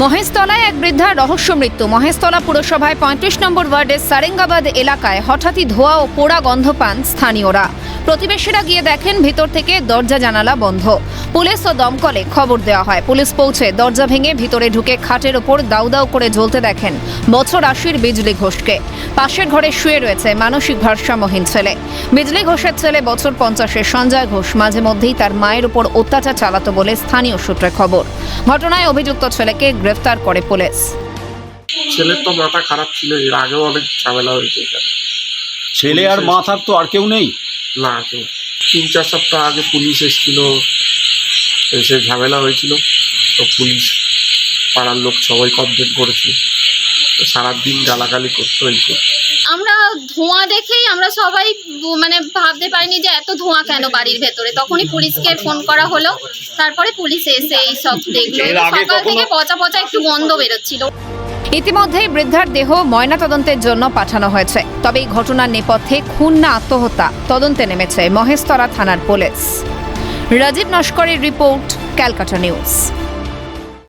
মহেশতলায় এক বৃদ্ধার রহস্য মৃত্যু। মহেশতলা পুরসভায় ৩৫ নম্বর ওয়ার্ডের সারেঙ্গাবাদ এলাকায় হঠাৎই ধোঁয়া ও পোড়া গন্ধ পান স্থানীয়রা। প্রতিবেশীরা গিয়ে দেখেন ভিতর থেকে দরজা জানালা বন্ধ। পুলিশ ও দমকলে খবর দেওয়া হয়। পুলিশ পৌঁছে দরজা ভেঙে ভিতরে ঢুকে খাটের ওপর দাউ দাউ করে জ্বলতে দেখেন বছর ৮০ বিজলি ঘোষকে। পাশের ঘরে শুয়ে রয়েছে মানসিক ভারসাম্যহীন ছেলে। বিজলি ঘোষের ছেলে বছর ৫০-এর সঞ্জয় ঘোষ মাঝে মধ্যেই তার মায়ের উপর অত্যাচার চালাতো বলে স্থানীয় সূত্রে খবর। ঘটনায় অভিযুক্ত ছেলেকে গ্রেফতার করে পুলিশ। ছেলের তো মাথা খারাপ ছিল, এর আগেও অনেক ঝামেলা হয়েছে এখানে। ছেলে আর মা থাকতো, আর কেউ নেই? না, কেউ। ৩-৪ সপ্তাহ আগে পুলিশ এসেছিল, এসে ঝামেলা হয়েছিল, তো পুলিশ পাড়ার লোক সবাই কমপ্লেন করেছিল। সারাদিন গালাগালি করতো, এই করতো। আমরা ধোঁয়া দেখেই আমরা সবাই ভাবতে পারিনি যে এত ধোঁয়া কেন বাড়ির ভেতরে। তখনই পুলিশকে ফোন করা হলো, তারপরে পুলিশ এসে এই সব দেখলো। সকাল থেকে পচা পচা একটু গন্ধ বেরোচ্ছিল। ইতিমধ্যেই বৃদ্ধার দেহ ময়নাতদন্তের জন্য পাঠানো হয়েছে। তবে এই ঘটনার নেপথ্যে খুন না আত্মহত্যা তদন্তে নেমেছে মহেশতলা থানার পুলিশ। রাজীব নস্করের রিপোর্ট, ক্যালকাটা নিউজ।